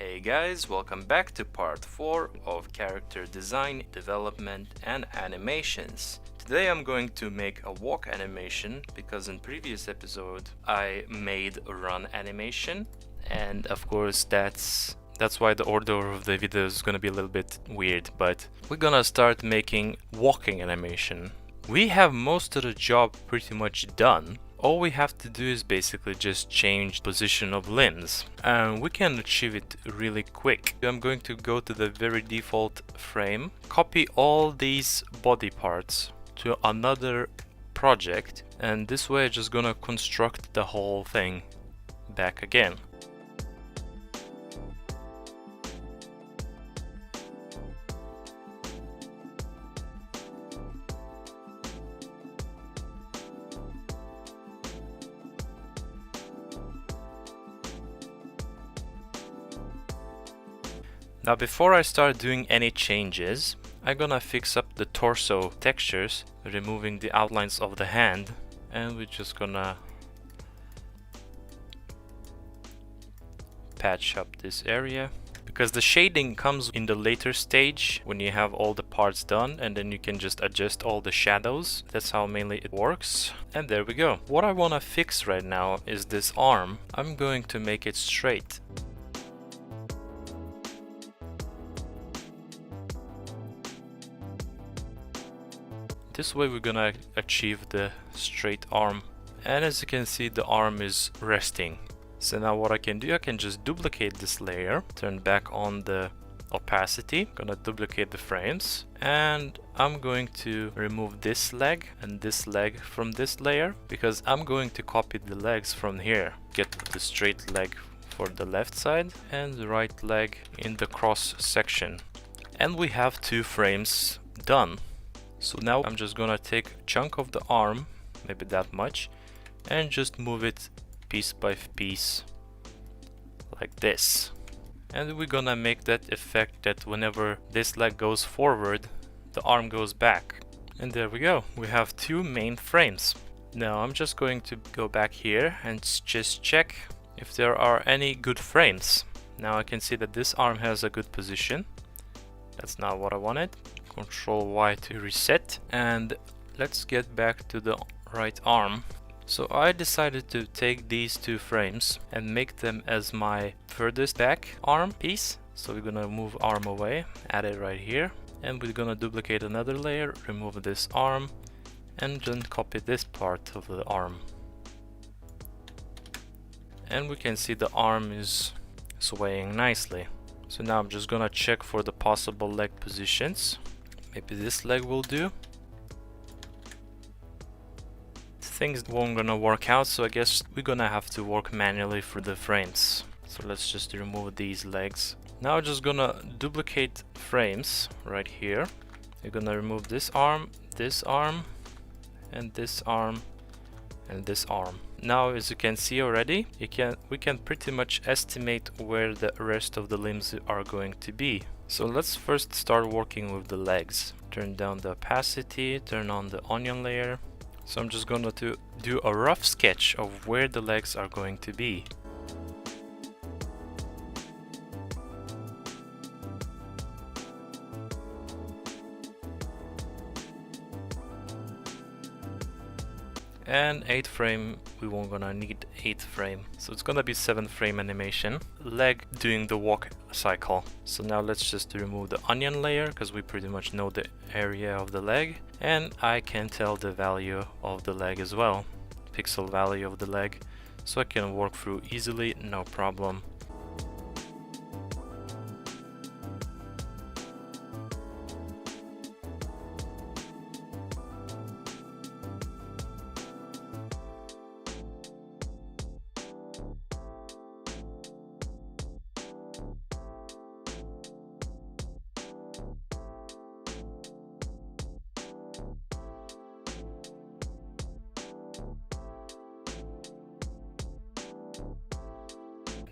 Hey guys, welcome back to part 4 of character design, development and animations. Today I'm going to make a walk animation because in previous episode I made a run animation, and of course that's why the order of the video is gonna be a little bit weird, but we're gonna start making walking animation. We have most of the job pretty much done. All we have to do is basically just change position of limbs, and we can achieve it really quick. I'm going to go to the very default frame, copy all these body parts to another project, and this way I'm just gonna construct the whole thing back again. Now before I start doing any changes, I'm gonna fix up the torso textures, removing the outlines of the hand, and we're just gonna patch up this area. Because the shading comes in the later stage when you have all the parts done, and then you can just adjust all the shadows. That's how mainly it works. And there we go. What I wanna fix right now is this arm. I'm going to make it straight. This way we're gonna achieve the straight arm, and as you can see the arm is resting. So now what I can do, I can just duplicate this layer, turn back on the opacity, gonna duplicate the frames, and I'm going to remove this leg and this leg from this layer because I'm going to copy the legs from here. Get the straight leg for the left side and the right leg in the cross section, and we have 2 frames done. So now I'm just gonna take a chunk of the arm, maybe that much, and just move it piece by piece like this. And we're gonna make that effect that whenever this leg goes forward, the arm goes back. And there we go, we have 2 main frames. Now I'm just going to go back here and just check if there are any good frames. Now I can see that this arm has a good position. That's not what I wanted. Control Y to reset, and let's get back to the right arm. So I decided to take these 2 frames and make them as my furthest back arm piece. So we're gonna move arm away, add it right here, and we're gonna duplicate another layer, remove this arm, and then copy this part of the arm. And we can see the arm is swaying nicely. So now I'm just gonna check for the possible leg positions. Maybe this leg will do. Things won't gonna work out, so I guess we're gonna have to work manually for the frames. So let's just remove these legs. Now I'm just gonna duplicate frames right here. We're gonna remove this arm, and this arm, and this arm. Now as you can see already, we can pretty much estimate where the rest of the limbs are going to be. So let's first start working with the legs. Turn down the opacity, turn on the onion layer. So I'm just going to do a rough sketch of where the legs are going to be. And 8 frame, we won't gonna need 8 frame, so it's gonna be 7 frame animation. Leg doing the walk cycle. So now let's just remove the onion layer because we pretty much know the area of the leg, and I can tell the value of the leg as well, pixel value of the leg, so I can work through easily, no problem.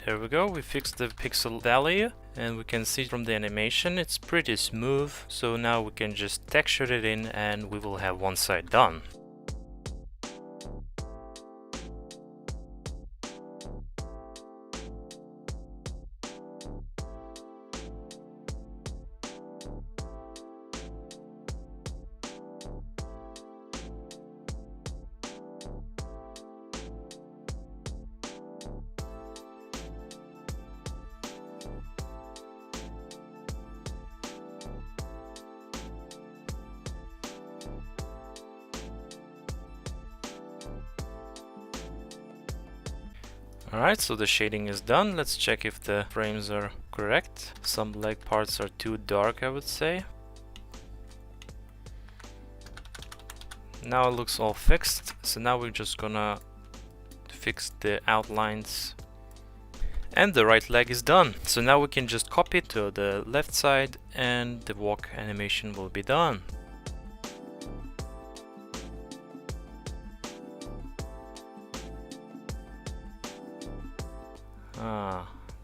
There we go, we fixed the pixel value, and we can see from the animation it's pretty smooth. So now we can just texture it in and we will have one side done. Alright, so the shading is done. Let's check if the frames are correct. Some leg parts are too dark, I would say. Now it looks all fixed. So now we're just gonna fix the outlines. And the right leg is done. So now we can just copy it to the left side and the walk animation will be done.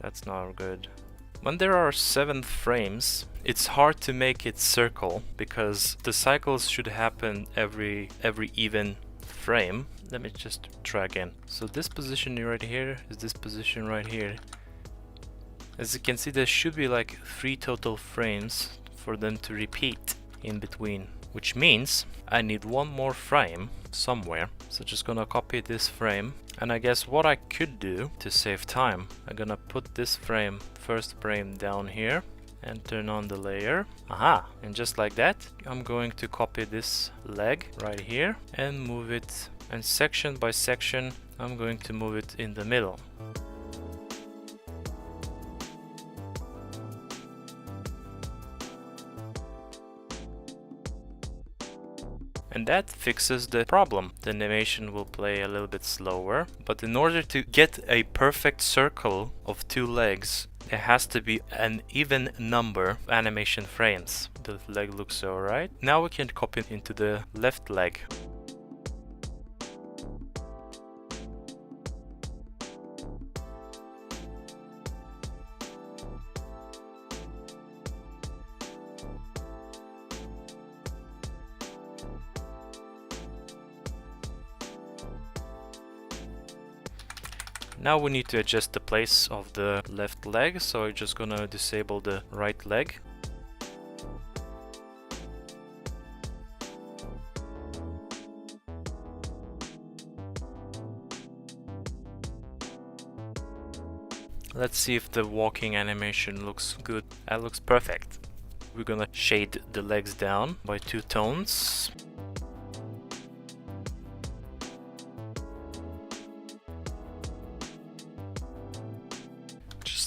That's not good. When there are 7 frames, it's hard to make it circle because the cycles should happen every even frame. Let me just try again. So this position right here is this position right here. As you can see, there should be like 3 total frames for them to repeat in between, which means I need one more frame somewhere. So just gonna copy this frame, and I guess what I could do to save time, I'm gonna put this frame, first frame, down here and turn on the layer. Aha! And just like that, I'm going to copy this leg right here and move it, and section by section I'm going to move it in the middle. And that fixes the problem. The animation will play a little bit slower, but in order to get a perfect circle of 2 legs, it has to be an even number of animation frames. The leg looks alright. Now we can copy it into the left leg. Now we need to adjust the place of the left leg, so I'm just gonna disable the right leg. Let's see if the walking animation looks good. That looks perfect. We're gonna shade the legs down by 2 tones.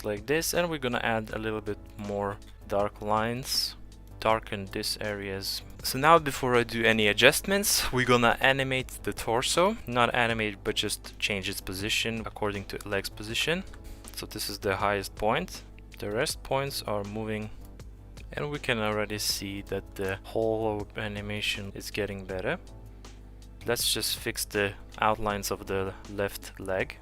Like this, and we're gonna add a little bit more dark lines, darken these areas. So now, before I do any adjustments, we're gonna animate the torso. Not animate, but just change its position according to leg's position. So this is the highest point. The rest points are moving, and we can already see that the whole animation is getting better. Let's just fix the outlines of the left leg.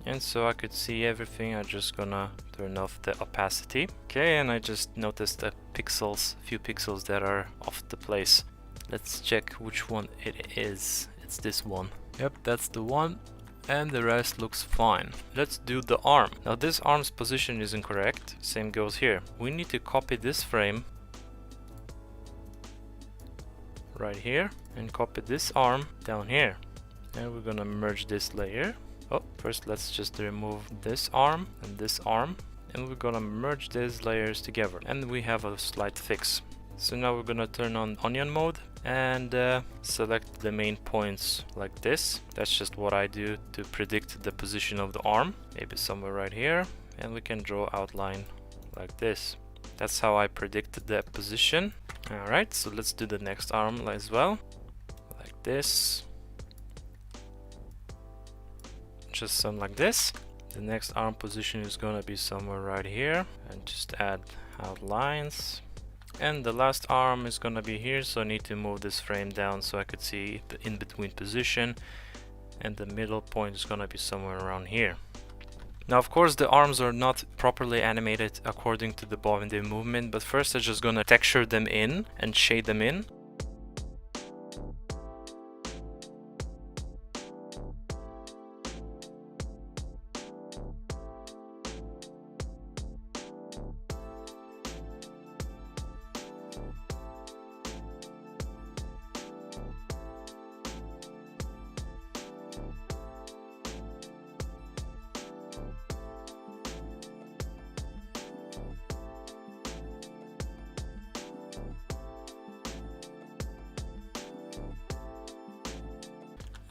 And so I could see everything, I'm just gonna turn off the opacity. Okay, and I just noticed a few pixels that are off the place. Let's check which one it is. It's this one. Yep, that's the one. And the rest looks fine. Let's do the arm. Now this arm's position is incorrect. Same goes here. We need to copy this frame right here and copy this arm down here. And we're gonna merge this layer. Oh, first let's just remove this arm, and we're gonna merge these layers together, and we have a slight fix. So now we're gonna turn on onion mode and select the main points like this. That's just what I do to predict the position of the arm, maybe somewhere right here, and we can draw outline like this. That's how I predicted the position. Alright, so let's do the next arm as well, like this. Just something like this. The next arm position is gonna be somewhere right here, and just add outlines. And the last arm is gonna be here, so I need to move this frame down so I could see the in between position, and the middle point is gonna be somewhere around here. Now of course the arms are not properly animated according to the body movement, but first I'm just gonna texture them in and shade them in.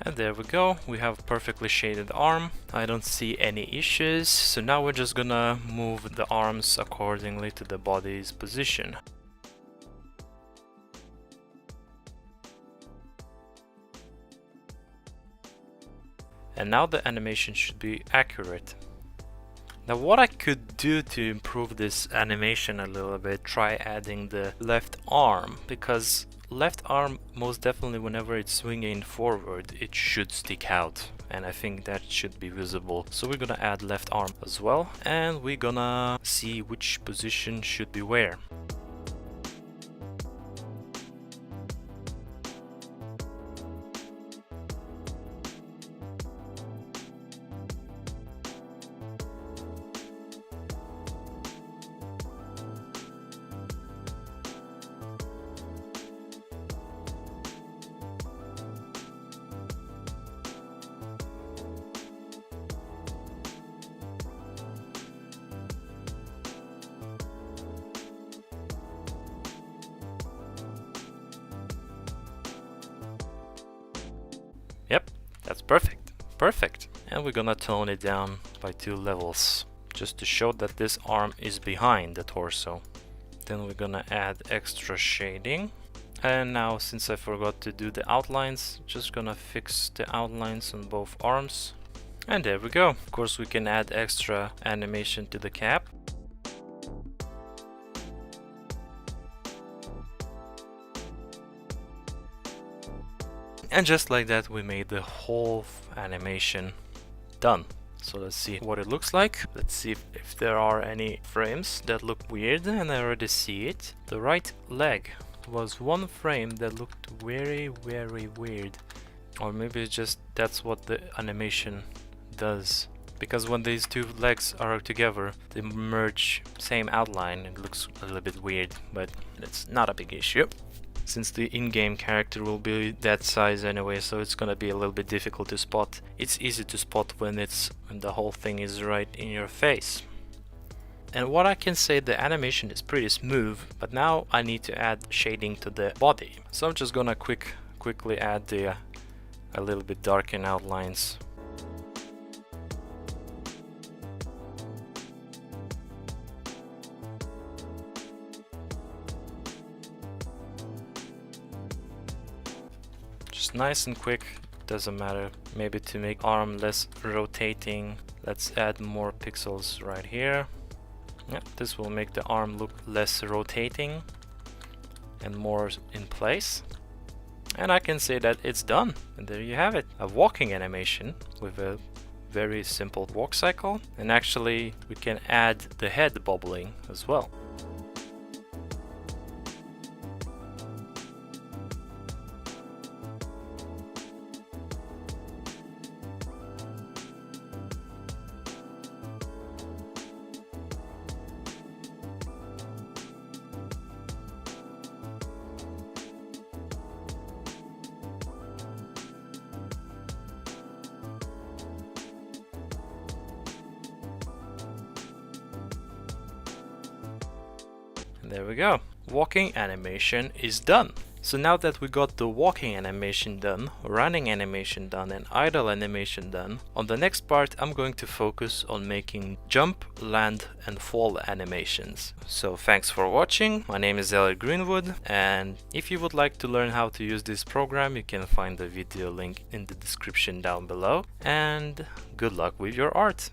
And there we go, we have perfectly shaded arm. I don't see any issues, so now we're just gonna move the arms accordingly to the body's position. And now the animation should be accurate. Now what I could do to improve this animation a little bit, try adding the left arm, because left arm most definitely whenever it's swinging forward it should stick out, and I think that should be visible. So we're gonna add left arm as well, and we're gonna see which position should be where. Yep, that's perfect. Perfect. And we're gonna tone it down by 2 levels, just to show that this arm is behind the torso. Then we're gonna add extra shading. And now, since I forgot to do the outlines, just gonna fix the outlines on both arms. And there we go. Of course, we can add extra animation to the cap. And just like that, we made the whole animation done. So let's see what it looks like. Let's see if there are any frames that look weird, and I already see it. The right leg was one frame that looked very weird. Or maybe it's just that's what the animation does. Because when these two legs are together, they merge, same outline. It looks a little bit weird, but it's not a big issue, since the in-game character will be that size anyway, so it's gonna be a little bit difficult to spot. It's easy to spot when the whole thing is right in your face. And what I can say, the animation is pretty smooth, but now I need to add shading to the body. So I'm just gonna quickly add a little bit darken outlines. Just nice and quick, doesn't matter. Maybe to make arm less rotating, let's add more pixels right here. Yeah, this will make the arm look less rotating and more in place. And I can say that it's done. And there you have it, a walking animation with a very simple walk cycle. And actually we can add the head bobbling as well. There we go. Walking animation is done. So now that we got the walking animation done, running animation done, and idle animation done, on the next part I'm going to focus on making jump, land, and fall animations. So thanks for watching. My name is Elliot Greenwood, and if you would like to learn how to use this program, you can find the video link in the description down below. And good luck with your art.